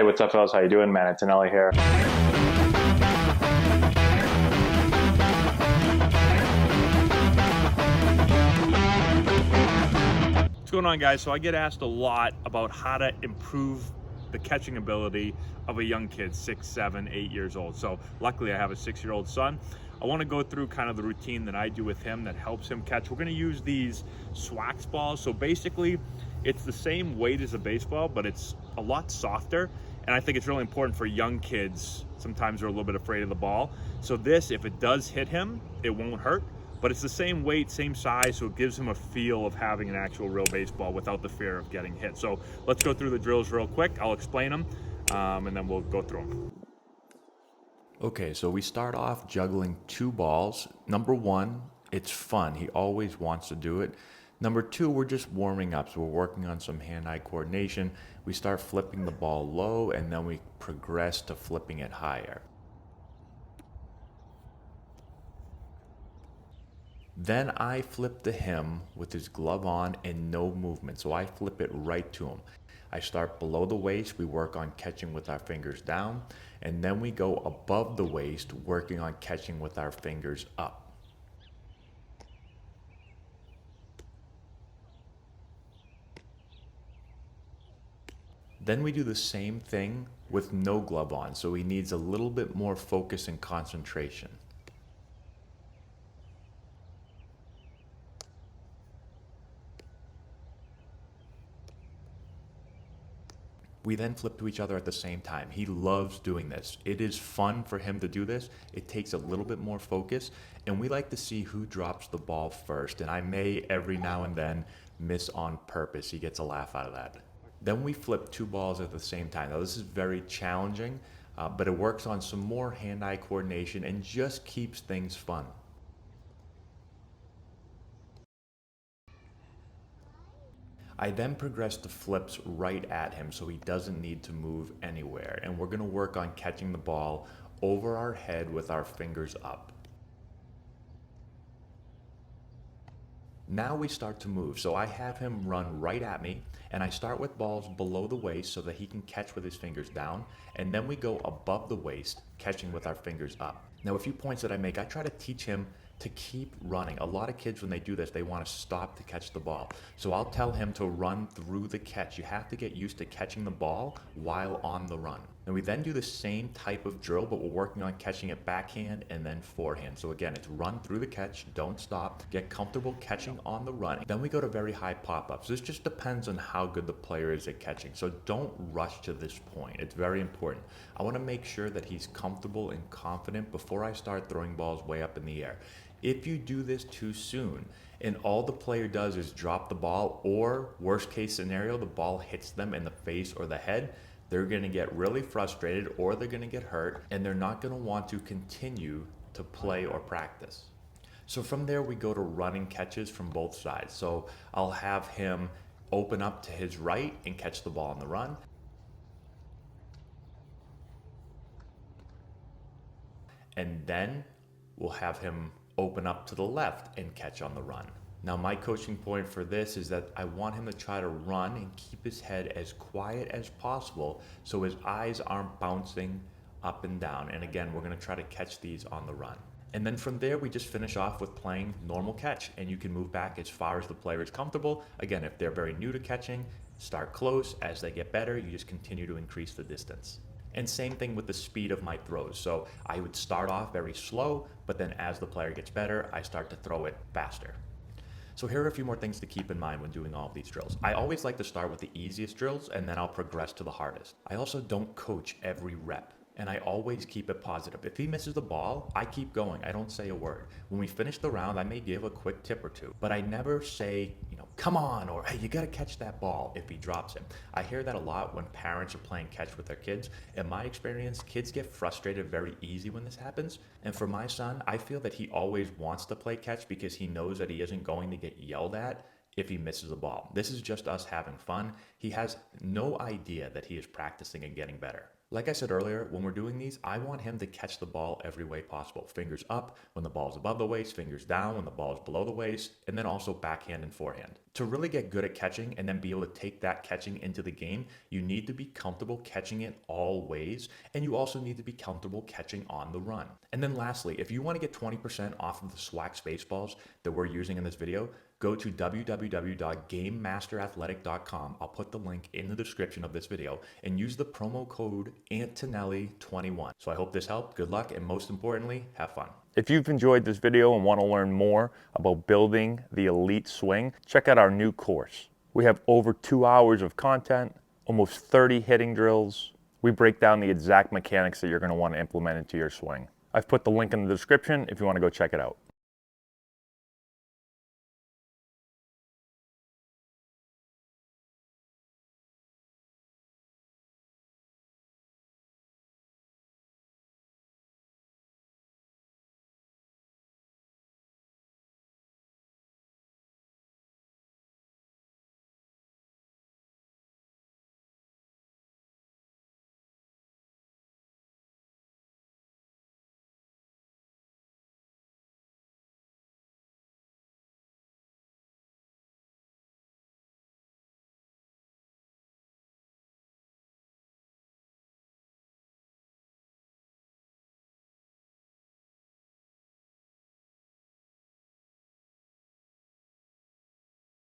Hey, what's up, fellas? How you doing, man? Antonelli here. What's going on, guys? So I get asked a lot about how to improve the catching ability of a young kid, 6, 7, 8 years old. So luckily I have a 6-year-old son. I want to go through kind of the routine that I do with him that helps him catch. We're going to use these Swax balls. So basically it's the same weight as a baseball, but it's a lot softer. And I think it's really important for young kids. Sometimes they're a little bit afraid of the ball. So this, if it does hit him, it won't hurt. But it's the same weight, same size, so it gives him a feel of having an actual real baseball without the fear of getting hit. So let's go through the drills real quick. I'll explain them, and then we'll go through them. Okay, so we start off juggling 2 balls. Number 1, it's fun. He always wants to do it. Number 2, we're just warming up. So we're working on some hand-eye coordination. We start flipping the ball low, and then we progress to flipping it higher. Then I flip to him with his glove on and no movement. So I flip it right to him. I start below the waist. We work on catching with our fingers down. And then we go above the waist, working on catching with our fingers up. Then we do the same thing with no glove on. So he needs a little bit more focus and concentration. We then flip to each other at the same time. He loves doing this. It is fun for him to do this. It takes a little bit more focus, and we like to see who drops the ball first. And I may every now and then miss on purpose. He gets a laugh out of that. Then we flip 2 balls at the same time. Now this is very challenging, but it works on some more hand-eye coordination and just keeps things fun. I then progress to flips right at him so he doesn't need to move anywhere. And we're going to work on catching the ball over our head with our fingers up. Now we start to move. So I have him run right at me, and I start with balls below the waist so that he can catch with his fingers down. And then we go above the waist, catching with our fingers up. Now, a few points that I make, I try to teach him to keep running. A lot of kids, when they do this, they want to stop to catch the ball. So I'll tell him to run through the catch. You have to get used to catching the ball while on the run. And we then do the same type of drill, but we're working on catching it backhand and then forehand. So again, it's run through the catch, don't stop, get comfortable catching on the run. Then we go to very high pop-ups. This just depends on how good the player is at catching. So don't rush to this point. It's very important. I want to make sure that he's comfortable and confident before I start throwing balls way up in the air. If you do this too soon and all the player does is drop the ball, or worst case scenario, the ball hits them in the face or the head, they're going to get really frustrated or they're going to get hurt, and they're not going to want to continue to play or practice. So from there, we go to running catches from both sides. So I'll have him open up to his right and catch the ball on the run. And then we'll have him open up to the left and catch on the run. Now my coaching point for this is that I want him to try to run and keep his head as quiet as possible so his eyes aren't bouncing up and down. And again, we're going to try to catch these on the run. And then from there, we just finish off with playing normal catch, and you can move back as far as the player is comfortable. Again, if they're very new to catching, start close. As they get better, you just continue to increase the distance. And same thing with the speed of my throws. So I would start off very slow, but then as the player gets better, I start to throw it faster. So here are a few more things to keep in mind when doing all of these drills. I always like to start with the easiest drills, and then I'll progress to the hardest. I also don't coach every rep, and I always keep it positive. If he misses the ball, I keep going. I don't say a word. When we finish the round, I may give a quick tip or two, but I never say, come on, or hey, you gotta catch that ball if he drops it. I hear that a lot when parents are playing catch with their kids. In my experience, kids get frustrated very easy when this happens. And for my son, I feel that he always wants to play catch because he knows that he isn't going to get yelled at if he misses the ball. This is just us having fun. He has no idea that he is practicing and getting better. Like I said earlier, when we're doing these, I want him to catch the ball every way possible. Fingers up when the ball's above the waist, fingers down when the ball's below the waist, and then also backhand and forehand. To really get good at catching and then be able to take that catching into the game, you need to be comfortable catching it all ways, and you also need to be comfortable catching on the run. And then lastly, if you want to get 20% off of the Swag Spaceballs that we're using in this video, go to www.gamemasterathletic.com. I'll put the link in the description of this video and use the promo code Antonelli21. So I hope this helped. Good luck, and most importantly, have fun. If you've enjoyed this video and want to learn more about building the elite swing, check out our new course. We have over 2 hours of content, almost 30 hitting drills. We break down the exact mechanics that you're going to want to implement into your swing. I've put the link in the description if you want to go check it out.